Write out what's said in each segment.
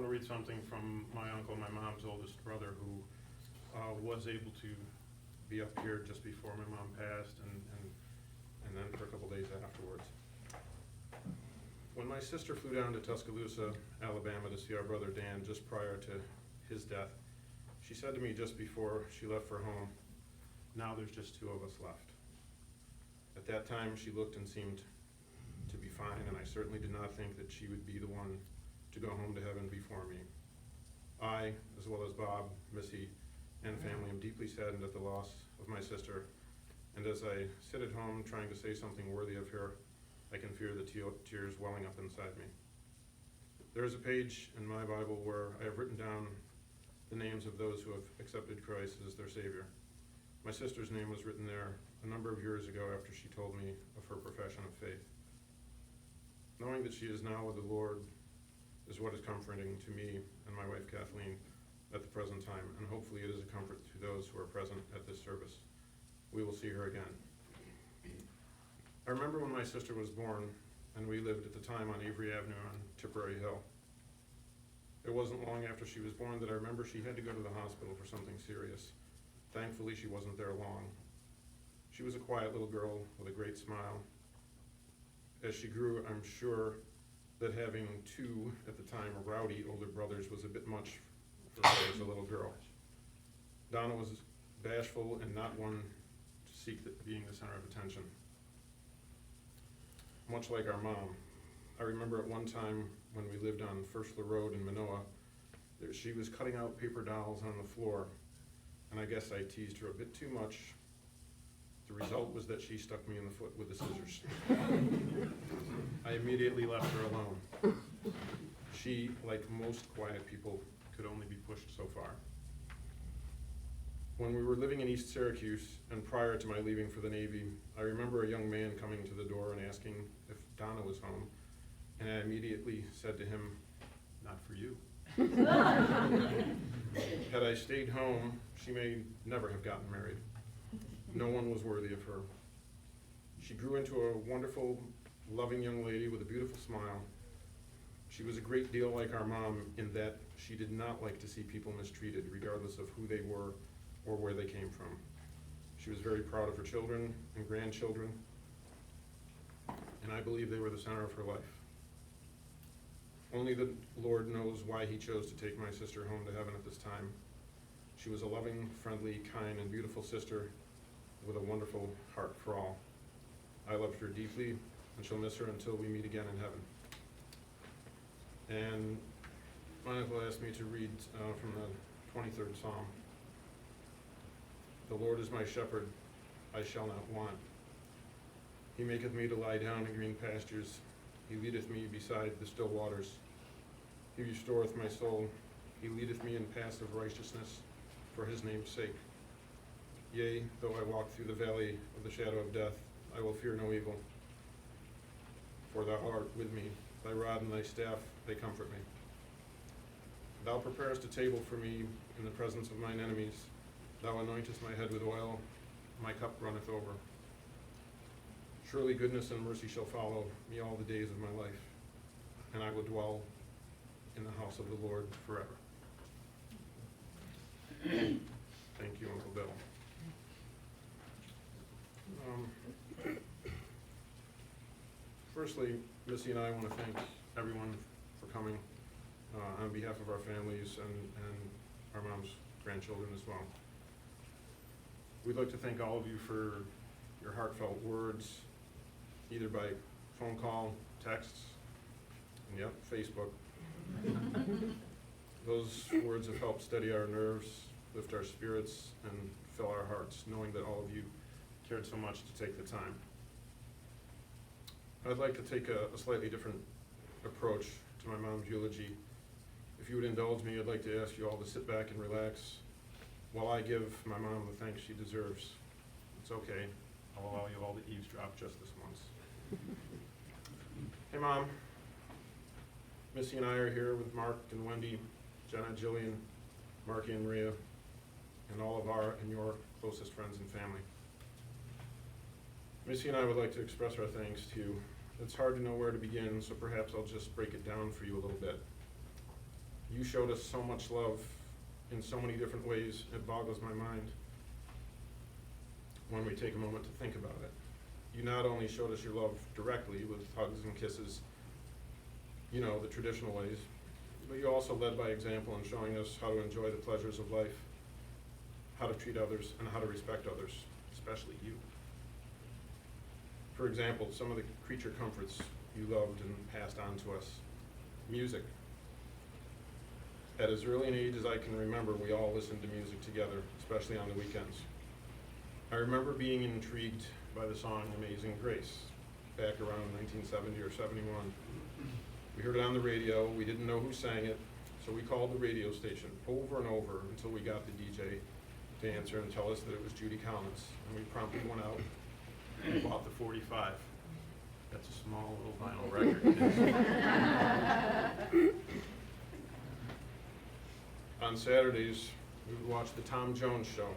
want to read something from my uncle, my mom's oldest brother, who was able to be up here just before my mom passed, and then for a couple days afterwards. When my sister flew down to Tuscaloosa, Alabama to see our brother Dan just prior to his death, she said to me just before she left for home, "Now there's just two of us left." At that time, she looked and seemed to be fine, and I certainly did not think that she would be the one to go home to heaven before me. I, as well as Bob, Missy, and family, am deeply saddened at the loss of my sister, and as I sit at home trying to say something worthy of her, I can feel the tears welling up inside me. There is a page in my Bible where I have written down the names of those who have accepted Christ as their Savior. My sister's name was written there a number of years ago after she told me of her profession of faith. Knowing that she is now with the Lord is what is comforting to me and my wife Kathleen at the present time, and hopefully it is a comfort to those who are present at this service. We will see her again. I remember when my sister was born, and we lived at the time on Avery Avenue on Tipperary Hill. It wasn't long after she was born that I remember she had to go to the hospital for something serious. Thankfully, she wasn't there long. She was a quiet little girl with a great smile. As she grew, I'm sure that having two, at the time, rowdy older brothers was a bit much for her as a little girl. Donna was bashful and not one to seek being the center of attention. Much like our mom, I remember at one time when we lived on Firstler Road in Manoa, that she was cutting out paper dolls on the floor, and I guess I teased her a bit too much. The result was that she stuck me in the foot with the scissors. I immediately left her alone. She, like most quiet people, could only be pushed so far. When we were living in East Syracuse, and prior to my leaving for the Navy, I remember a young man coming to the door and asking if Donna was home, and I immediately said to him, "Not for you." Had I stayed home, she may never have gotten married. No one was worthy of her. She grew into a wonderful, loving young lady with a beautiful smile. She was a great deal like our mom in that she did not like to see people mistreated, regardless of who they were or where they came from. She was very proud of her children and grandchildren, and I believe they were the center of her life. Only the Lord knows why He chose to take my sister home to heaven at this time. She was a loving, friendly, kind, and beautiful sister with a wonderful heart for all. I loved her deeply, and shall miss her until we meet again in heaven. And my uncle asked me to read from the 23rd Psalm. "The Lord is my shepherd, I shall not want. He maketh me to lie down in green pastures. He leadeth me beside the still waters. He restoreth my soul. He leadeth me in paths of righteousness for His name's sake. Yea, though I walk through the valley of the shadow of death, I will fear no evil. For Thou art with me. Thy rod and Thy staff, they comfort me. Thou preparest a table for me in the presence of mine enemies. Thou anointest my head with oil. My cup runneth over. Surely goodness and mercy shall follow me all the days of my life, and I will dwell in the house of the Lord forever." Thank you, Uncle Bill. Firstly, Missy and I want to thank everyone for coming on behalf of our families and our mom's grandchildren as well. We'd like to thank all of you for your heartfelt words, either by phone call, texts, and yep, Facebook. Those words have helped steady our nerves, lift our spirits, and fill our hearts, knowing that all of you cared so much to take the time. I'd like to take a slightly different approach to my mom's eulogy. If you would indulge me, I'd like to ask you all to sit back and relax while I give my mom the thanks she deserves. It's okay. I'll allow you all to eavesdrop just this once. Hey, Mom. Missy and I are here with Mark and Wendy, Jenna, Jillian, Marky and Maria, and all of our and your closest friends and family. Missy and I would like to express our thanks to you. It's hard to know where to begin, so perhaps I'll just break it down for you a little bit. You showed us so much love in so many different ways, it boggles my mind when we take a moment to think about it. You not only showed us your love directly with hugs and kisses, you know, the traditional ways, but you also led by example in showing us how to enjoy the pleasures of life, how to treat others, and how to respect others, especially you. For example, some of the creature comforts you loved and passed on to us. Music. At as early an age as I can remember, we all listened to music together, especially on the weekends. I remember being intrigued by the song Amazing Grace back around 1970 or 71. We heard it on the radio. We didn't know who sang it, so we called the radio station over and over until we got the DJ to answer and tell us that it was Judy Collins. And we promptly went out and bought the 45. That's a small little vinyl record. On Saturdays, we would watch the Tom Jones Show,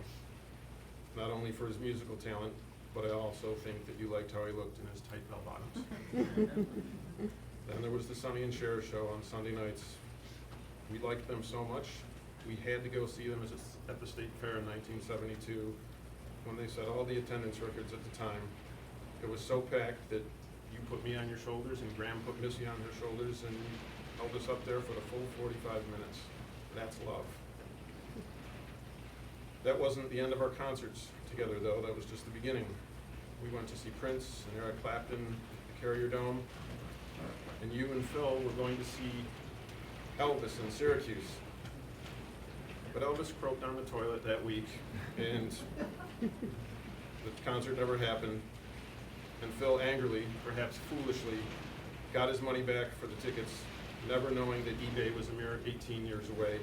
not only for his musical talent, but I also think that you liked how he looked in his tight bell-bottoms. Then there was the Sonny and Cher Show on Sunday nights. We liked them so much, we had to go see them at the State Fair in 1972 when they set all the attendance records at the time. It was so packed that you put me on your shoulders and Graham put Missy on her shoulders and held us up there for the full 45 minutes. That's love. That wasn't the end of our concerts together, though. That was just the beginning. We went to see Prince and Eric Clapton at the Carrier Dome, and you and Phil were going to see Elvis in Syracuse. But Elvis croaked on the toilet that week, and the concert never happened. And Phil angrily, perhaps foolishly, got his money back for the tickets, never knowing that eBay was a mere 18 years away,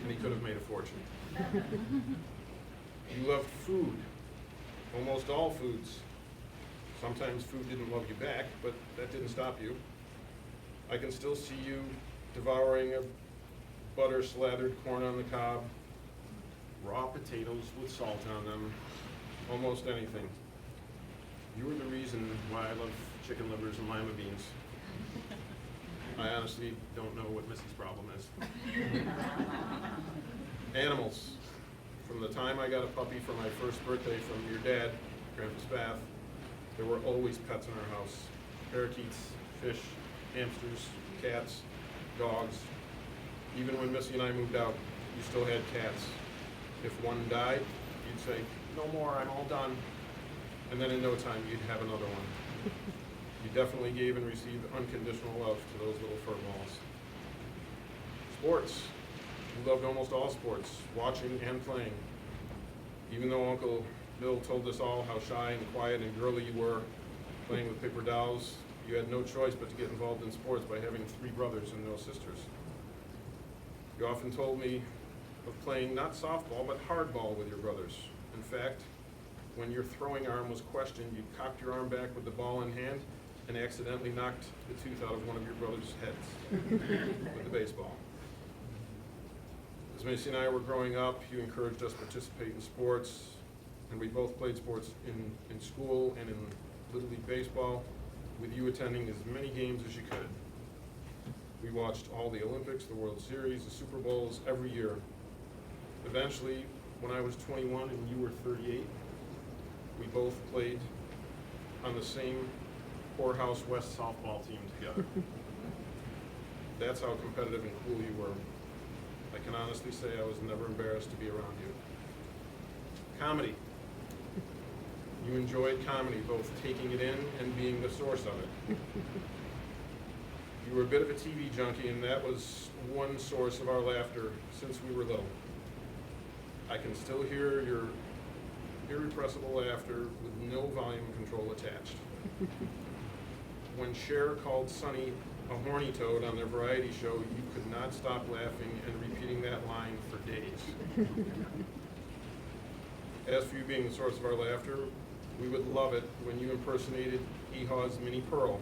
and he could have made a fortune. You loved food, almost all foods. Sometimes food didn't love you back, but that didn't stop you. I can still see you devouring a butter-slathered corn on the cob, raw potatoes with salt on them, almost anything. You were the reason why I love chicken livers and lima beans. I honestly don't know what Missy's problem is. Animals. From the time I got a puppy for my first birthday from your dad, Grandpa Spath, there were always pets in our house. Parakeets, fish, hamsters, cats, dogs. Even when Missy and I moved out, you still had cats. If one died, you'd say, "No more, I'm all done." And then in no time, you'd have another one. You definitely gave and received unconditional love to those little fur balls. Sports. You loved almost all sports, watching and playing. Even though Uncle Bill told us all how shy and quiet and girly you were, playing with paper dolls, you had no choice but to get involved in sports by having 3 brothers and no sisters. You often told me of playing not softball, but hardball with your brothers. In fact, when your throwing arm was questioned, you cocked your arm back with the ball in hand and accidentally knocked the tooth out of one of your brother's heads with the baseball. As Macy and I were growing up, you encouraged us to participate in sports, and we both played sports in school and in Little League Baseball, with you attending as many games as you could. We watched all the Olympics, the World Series, the Super Bowls every year. Eventually, when I was 21 and you were 38, we both played on the same Poorhouse West softball team together. That's how competitive and cool you were. I can honestly say I was never embarrassed to be around you. Comedy. You enjoyed comedy, both taking it in and being the source of it. You were a bit of a TV junkie, and that was one source of our laughter since we were little. I can still hear your irrepressible laughter with no volume control attached. When Cher called Sonny a horny toad on their variety show, you could not stop laughing and repeating that line for days. As for you being the source of our laughter, we would love it when you impersonated Hee-Haw's Minnie Pearl.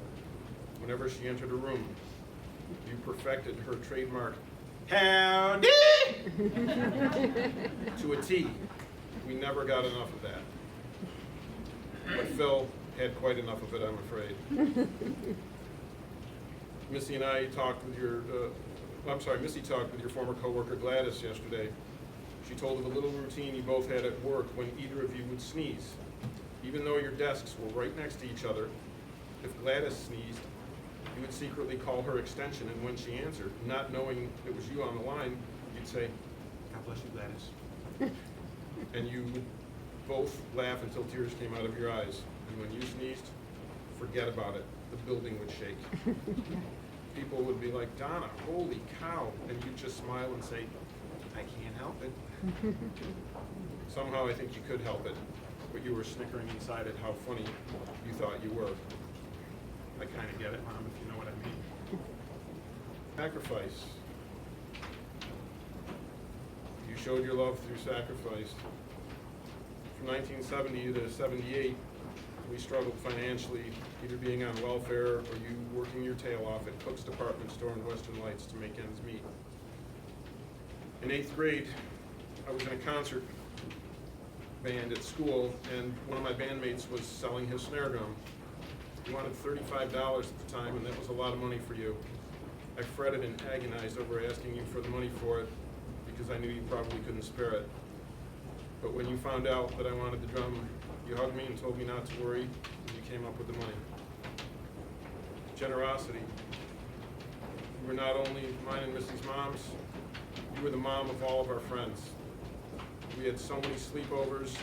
Whenever she entered a room, you perfected her trademark, "Howdy!" to a T. We never got enough of that. But Phil had quite enough of it, I'm afraid. Missy and I talked with your Missy talked with your former coworker Gladys yesterday. She told of a little routine you both had at work when either of you would sneeze. Even though your desks were right next to each other, if Gladys sneezed, you would secretly call her extension, and when she answered, not knowing it was you on the line, you'd say, "God bless you, Gladys." And you would both laugh until tears came out of your eyes. And when you sneezed, forget about it. The building would shake. People would be like, "Donna, holy cow." And you'd just smile and say, "I can't help it." Somehow I think you could help it, but you were snickering inside at how funny you thought you were. I kind of get it, Mom, if you know what I mean. Sacrifice. You showed your love through sacrifice. From 1970 to 78, we struggled financially, either being on welfare or you working your tail off at Cook's department store in Western Lights to make ends meet. In 8th grade, I was in a concert band at school, and one of my bandmates was selling his snare drum. He wanted $35 at the time, and that was a lot of money for you. I fretted and agonized over asking you for the money for it because I knew you probably couldn't spare it. But when you found out that I wanted the drum, you hugged me and told me not to worry, and you came up with the money. Generosity. You were not only mine and Missy's moms, you were the mom of all of our friends. We had so many sleepovers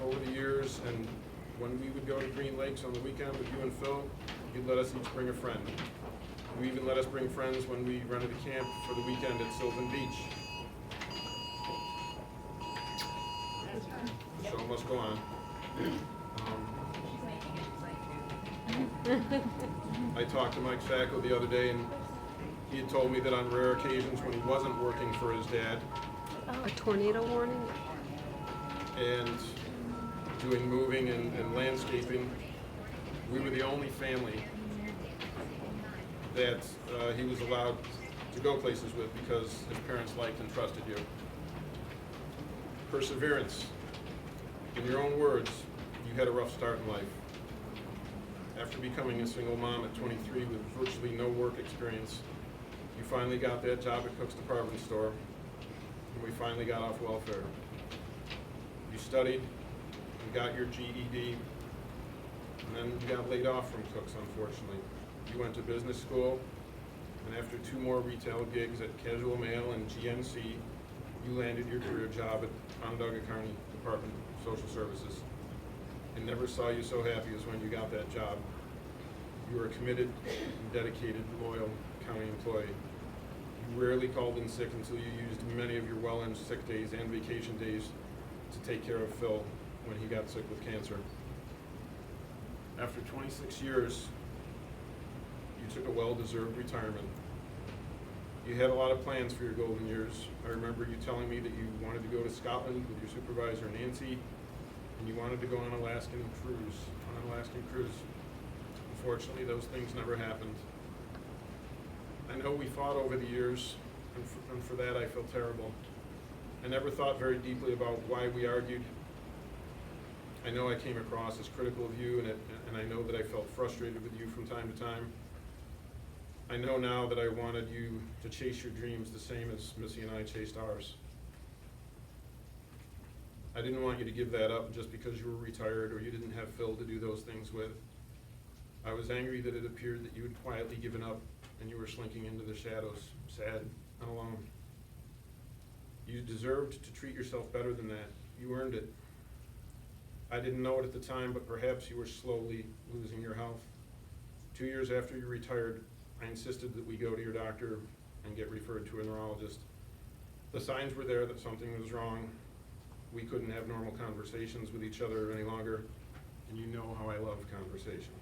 over the years, and when we would go to Green Lakes on the weekend with you and Phil, you'd let us each bring a friend. You even let us bring friends when we rented a camp for the weekend at Sylvan Beach. The show must go on. I talked to Mike Sacco the other day, and he had told me that on rare occasions when he wasn't working for his dad, a tornado warning? And doing moving and landscaping, we were the only family that he was allowed to go places with because his parents liked and trusted you. Perseverance. In your own words, you had a rough start in life. After becoming a single mom at 23 with virtually no work experience, you finally got that job at Cook's department store, and we finally got off welfare. You studied, you got your GED, and then you got laid off from Cook's, unfortunately. You went to business school, and after 2 more retail gigs at Casual Mail and GNC, you landed your career job at Onondaga County Department of Social Services. I never saw you so happy as when you got that job. You were a committed, dedicated, loyal county employee. You rarely called in sick until you used many of your well-earned sick days and vacation days to take care of Phil when he got sick with cancer. After 26 years, you took a well-deserved retirement. You had a lot of plans for your golden years. I remember you telling me that you wanted to go to Scotland with your supervisor, Nancy, and you wanted to go on an Alaskan cruise. Unfortunately, those things never happened. I know we fought over the years, and for that I feel terrible. I never thought very deeply about why we argued. I know I came across as critical of you, and I know that I felt frustrated with you from time to time. I know now that I wanted you to chase your dreams the same as Missy and I chased ours. I didn't want you to give that up just because you were retired or you didn't have Phil to do those things with. I was angry that it appeared that you had quietly given up and you were slinking into the shadows, sad and alone. You deserved to treat yourself better than that. You earned it. I didn't know it at the time, but perhaps you were slowly losing your health. 2 years after you retired, I insisted that we go to your doctor and get referred to a neurologist. The signs were there that something was wrong. We couldn't have normal conversations with each other any longer, and you know how I love conversation.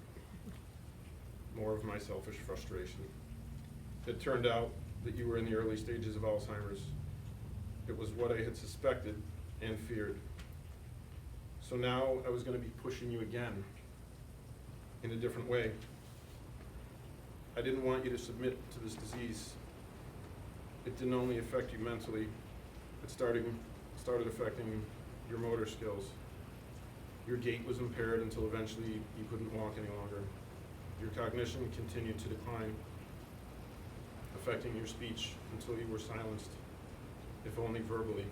More of my selfish frustration. It turned out that you were in the early stages of Alzheimer's. It was what I had suspected and feared. So now I was going to be pushing you again in a different way. I didn't want you to submit to this disease. It didn't only affect you mentally, it started affecting your motor skills. Your gait was impaired until eventually you couldn't walk any longer. Your cognition continued to decline. A affecting your speech until you were silenced, if only verbally.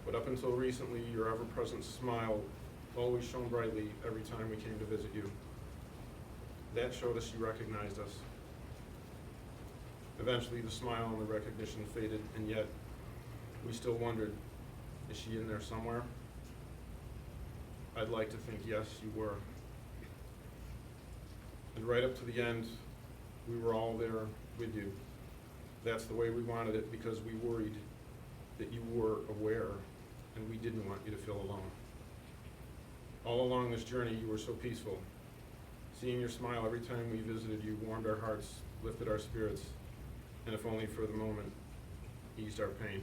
But up until recently, your ever-present smile always shone brightly every time we came to visit you. That showed us you recognized us. Eventually, the smile and the recognition faded, and yet we still wondered, is she in there somewhere? I'd like to think yes, you were. And right up to the end, we were all there with you. That's the way we wanted it, because we worried that you were aware and we didn't want you to feel alone. All along this journey, you were so peaceful. Seeing your smile every time we visited you warmed our hearts, lifted our spirits, and if only for the moment, eased our pain.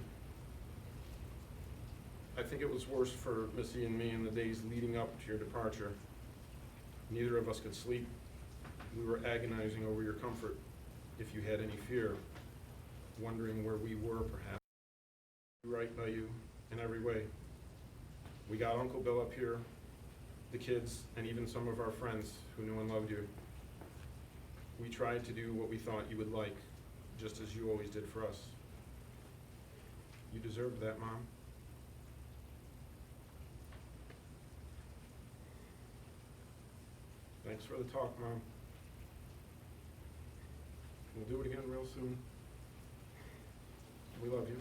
I think it was worse for Missy and me in the days leading up to your departure. Neither of us could sleep. We were agonizing over your comfort, if you had any fear, wondering where we were perhaps. Right by you in every way. We got Uncle Bill up here, the kids, and even some of our friends who knew and loved you. We tried to do what we thought you would like, just as you always did for us. You deserved that, Mom. Thanks for the talk, Mom. We'll do it again real soon. We love you.